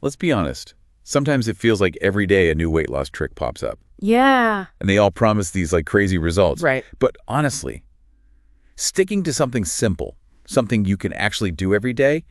Let's be honest. Sometimes it feels like every day a new weight loss trick pops up. Yeah. And they all promise these like crazy results. Right. But honestly, sticking to something simple, something you can actually do every day,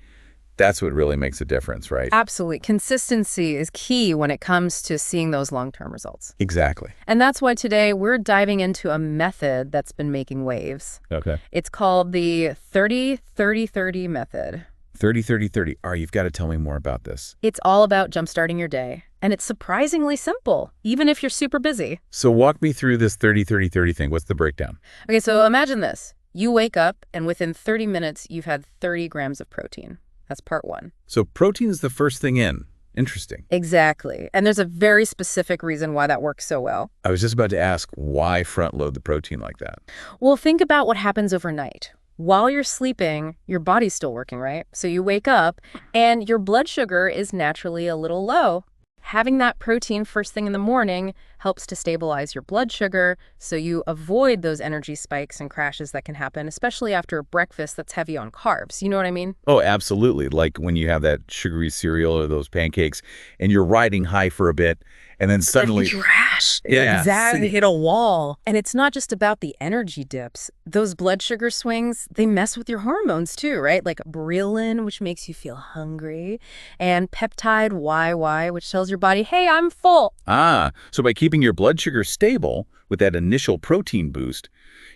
that's what really makes a difference, right? Absolutely. Consistency is key when it comes to seeing those long-term results. Exactly. And that's why today we're diving into a method that's been making waves. Okay. It's called the 30-30-30 method. 30-30-30. All right, you've got to tell me more about this. It's all about jumpstarting your day. And it's surprisingly simple, even if you're super busy. So walk me through this 30-30-30 thing. What's the breakdown? Okay, so imagine this. You wake up, and within 30 minutes, you've had 30 grams of protein. That's part one. So protein is the first thing in. Interesting. Exactly. And there's a very specific reason why that works so well. I was just about to ask, why front load the protein like that? Well, think about what happens overnight. While you're sleeping, your body's still working, right? So you wake up, and your blood sugar is naturally a little low. Having that protein first thing in the morning helps to stabilize your blood sugar so you avoid those energy spikes and crashes that can happen, especially after a breakfast that's heavy on carbs. You know what I mean? Oh, absolutely. Like when you have that sugary cereal or those pancakes and you're riding high for a bit and then suddenly crash. Yeah. Exactly. Hit a wall. And it's not just about the energy dips. Those blood sugar swings, they mess with your hormones too, right? Like ghrelin, which makes you feel hungry, and peptide YY, which tells your body, hey, I'm full. So by keeping your blood sugar stable with that initial protein boost,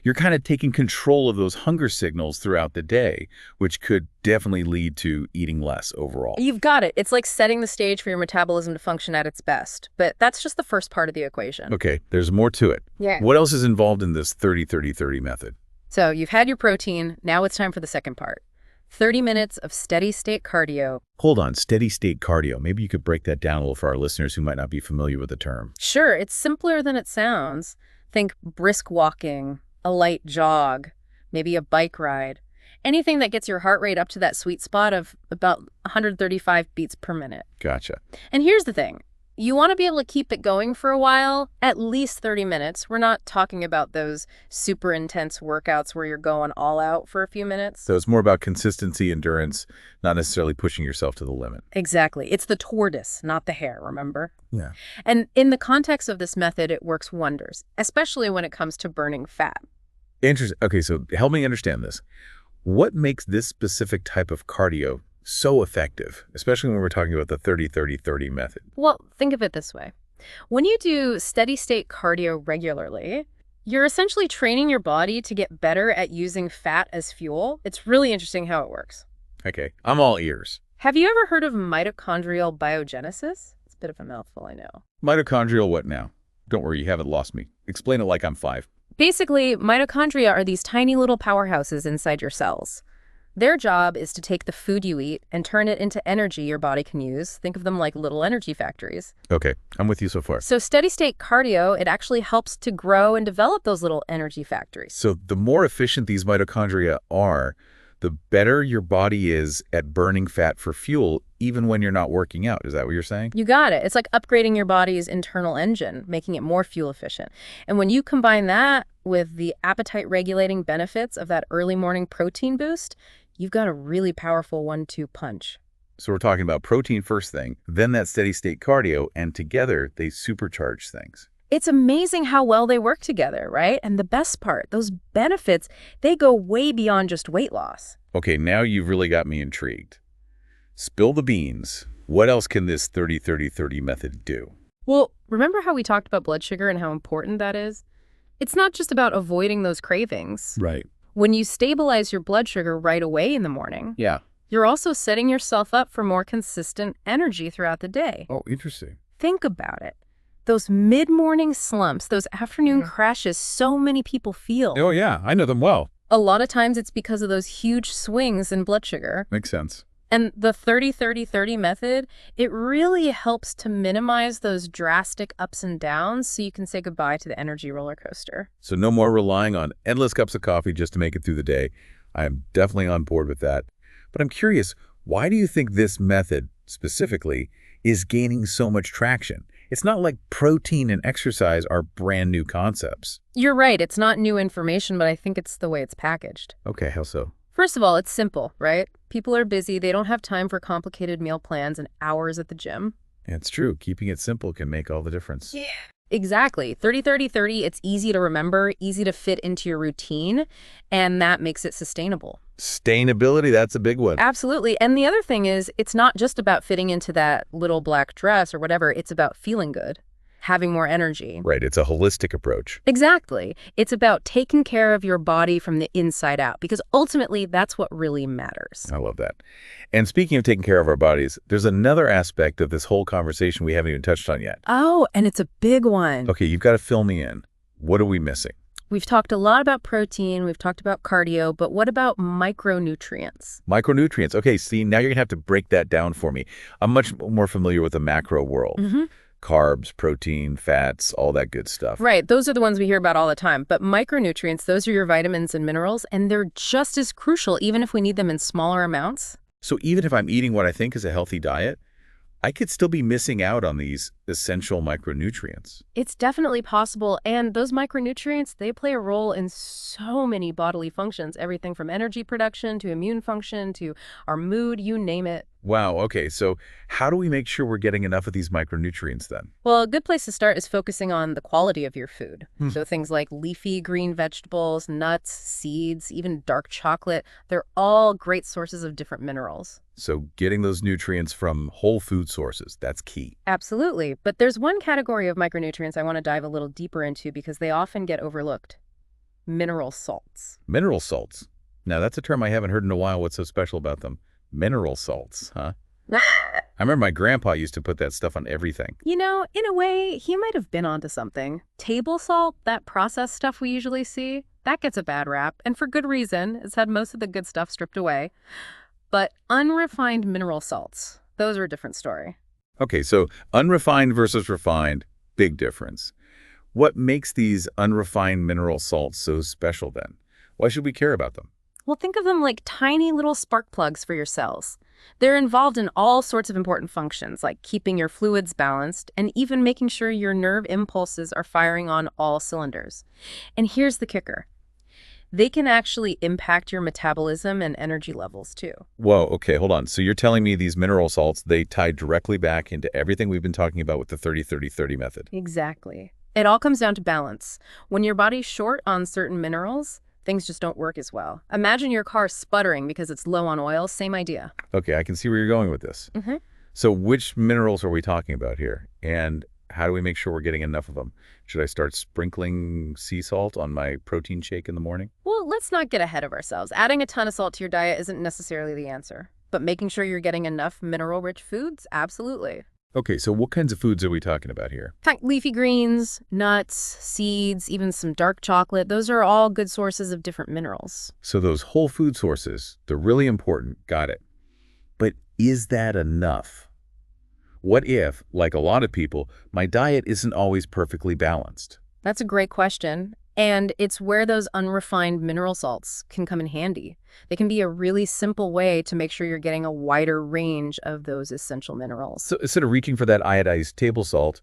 you're kind of taking control of those hunger signals throughout the day, which could definitely lead to eating less overall. You've got it. It's like setting the stage for your metabolism to function at its best. But that's just the first part of the equation. Okay, there's more to it. Yeah. What else is involved in this 30-30-30 method? So you've had your protein. Now it's time for the second part. 30 minutes of steady state cardio. Hold on, steady state cardio. Maybe you could break that down a little for our listeners who might not be familiar with the term. Sure, it's simpler than it sounds. Think brisk walking, a light jog, maybe a bike ride. Anything that gets your heart rate up to that sweet spot of about 135 beats per minute. Gotcha. And here's the thing. You want to be able to keep it going for a while, at least 30 minutes. We're not talking about those super intense workouts where you're going all out for a few minutes. So it's more about consistency, endurance, not necessarily pushing yourself to the limit. Exactly. It's the tortoise, not the hare, remember? Yeah. And in the context of this method, it works wonders, especially when it comes to burning fat. Interesting. Okay, so help me understand this. What makes this specific type of cardio so effective, especially when we're talking about the 30-30-30 method? Well, think of it this way. When you do steady state cardio regularly, you're essentially training your body to get better at using fat as fuel. It's really interesting how it works. Okay, I'm all ears. Have you ever heard of mitochondrial biogenesis? It's a bit of a mouthful, I know. Mitochondrial what now? Don't worry, you haven't lost me. Explain it like I'm 5. Basically, mitochondria are these tiny little powerhouses inside your cells. Their job is to take the food you eat and turn it into energy your body can use. Think of them like little energy factories. Okay, I'm with you so far. So steady-state cardio, it actually helps to grow and develop those little energy factories. So the more efficient these mitochondria are, the better your body is at burning fat for fuel, even when you're not working out. Is that what you're saying? You got it. It's like upgrading your body's internal engine, making it more fuel efficient. And when you combine that with the appetite-regulating benefits of that early morning protein boost, you've got a really powerful 1-2 punch. So we're talking about protein first thing, then that steady state cardio, and together they supercharge things. It's amazing how well they work together, right? And the best part, those benefits, they go way beyond just weight loss. Okay, now you've really got me intrigued. Spill the beans. What else can this 30-30-30 method do? Well, remember how we talked about blood sugar and how important that is? It's not just about avoiding those cravings. Right. When you stabilize your blood sugar right away in the morning, Yeah. you're also setting yourself up for more consistent energy throughout the day. Oh, interesting. Think about it. Those mid-morning slumps, those afternoon crashes so many people feel. Oh, yeah. I know them well. A lot of times it's because of those huge swings in blood sugar. Makes sense. And the 30-30-30 method, it really helps to minimize those drastic ups and downs so you can say goodbye to the energy roller coaster. So no more relying on endless cups of coffee just to make it through the day. I am definitely on board with that. But I'm curious, why do you think this method, specifically, is gaining so much traction? It's not like protein and exercise are brand new concepts. You're right, it's not new information, but I think it's the way it's packaged. Okay, how so? First of all, it's simple, right? People are busy. They don't have time for complicated meal plans and hours at the gym. It's true. Keeping it simple can make all the difference. Yeah. Exactly. 30-30-30, it's easy to remember, easy to fit into your routine, and that makes it sustainable. Sustainability, that's a big one. Absolutely. And the other thing is, it's not just about fitting into that little black dress or whatever. It's about feeling good, having more energy. Right. It's a holistic approach. Exactly. It's about taking care of your body from the inside out, because ultimately that's what really matters. I love that. And speaking of taking care of our bodies, there's another aspect of this whole conversation we haven't even touched on yet. Oh, and it's a big one. Okay, you've got to fill me in. What are we missing? We've talked a lot about protein, we've talked about cardio, but what about micronutrients? Micronutrients. Okay, see, now you're going to have to break that down for me. I'm much more familiar with the macro world. Carbs, protein, fats, all that good stuff. Right, those are the ones we hear about all the time. But micronutrients, those are your vitamins and minerals, and they're just as crucial even if we need them in smaller amounts. So even if I'm eating what I think is a healthy diet, I could still be missing out on these essential micronutrients. It's definitely possible, and those micronutrients, they play a role in so many bodily functions, everything from energy production to immune function to our mood, you name it. Wow, okay, so how do we make sure we're getting enough of these micronutrients then? Well, a good place to start is focusing on the quality of your food. So things like leafy green vegetables, nuts, seeds, even dark chocolate, they're all great sources of different minerals. So getting those nutrients from whole food sources, that's key. Absolutely. But there's one category of micronutrients I want to dive a little deeper into because they often get overlooked. Mineral salts. Mineral salts. Now, that's a term I haven't heard in a while. What's so special about them? Mineral salts, huh? I remember my grandpa used to put that stuff on everything. You know, in a way, he might have been onto something. Table salt, that processed stuff we usually see, that gets a bad rap, and for good reason. It's had most of the good stuff stripped away. But unrefined mineral salts, those are a different story. Okay, so unrefined versus refined, big difference. What makes these unrefined mineral salts so special then? Why should we care about them? Well, think of them like tiny little spark plugs for your cells. They're involved in all sorts of important functions, like keeping your fluids balanced and even making sure your nerve impulses are firing on all cylinders. And here's the kicker. They can actually impact your metabolism and energy levels, too. Whoa, okay, hold on. So you're telling me these mineral salts, they tie directly back into everything we've been talking about with the 30-30-30 method? Exactly. It all comes down to balance. When your body's short on certain minerals, things just don't work as well. Imagine your car sputtering because it's low on oil. Same idea. Okay, I can see where you're going with this. So which minerals are we talking about here? And how do we make sure we're getting enough of them? Should I start sprinkling sea salt on my protein shake in the morning? Well, let's not get ahead of ourselves. Adding a ton of salt to your diet isn't necessarily the answer. But making sure you're getting enough mineral-rich foods, absolutely. Okay, so what kinds of foods are we talking about here? Leafy greens, nuts, seeds, even some dark chocolate, those are all good sources of different minerals. So those whole food sources, they're really important. Got it. But is that enough? What if, like a lot of people, my diet isn't always perfectly balanced? That's a great question. And it's where those unrefined mineral salts can come in handy. They can be a really simple way to make sure you're getting a wider range of those essential minerals. So instead of reaching for that iodized table salt,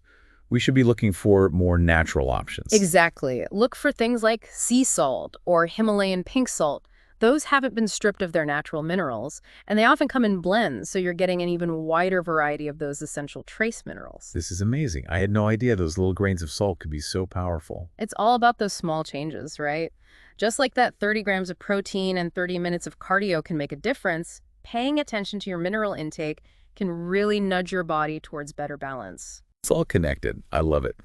we should be looking for more natural options. Exactly. Look for things like sea salt or Himalayan pink salt. Those haven't been stripped of their natural minerals, and they often come in blends, so you're getting an even wider variety of those essential trace minerals. This is amazing. I had no idea those little grains of salt could be so powerful. It's all about those small changes, right? Just like that 30 grams of protein and 30 minutes of cardio can make a difference, paying attention to your mineral intake can really nudge your body towards better balance. It's all connected. I love it.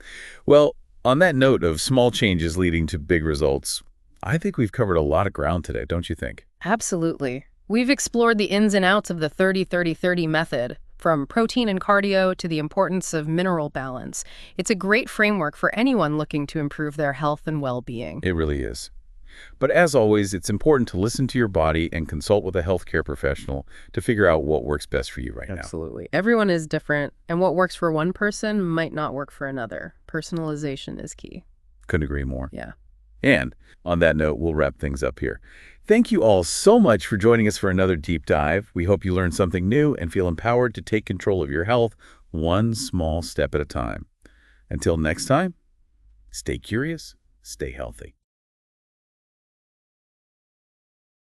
Well, on that note of small changes leading to big results, I think we've covered a lot of ground today, don't you think? Absolutely. We've explored the ins and outs of the 30-30-30 method, from protein and cardio to the importance of mineral balance. It's a great framework for anyone looking to improve their health and well-being. It really is. But as always, it's important to listen to your body and consult with a healthcare professional to figure out what works best for you right now. Absolutely. Everyone is different, and what works for one person might not work for another. Personalization is key. Couldn't agree more. Yeah. And on that note, we'll wrap things up here. Thank you all so much for joining us for another deep dive. We hope you learned something new and feel empowered to take control of your health one small step at a time. Until next time, stay curious, stay healthy.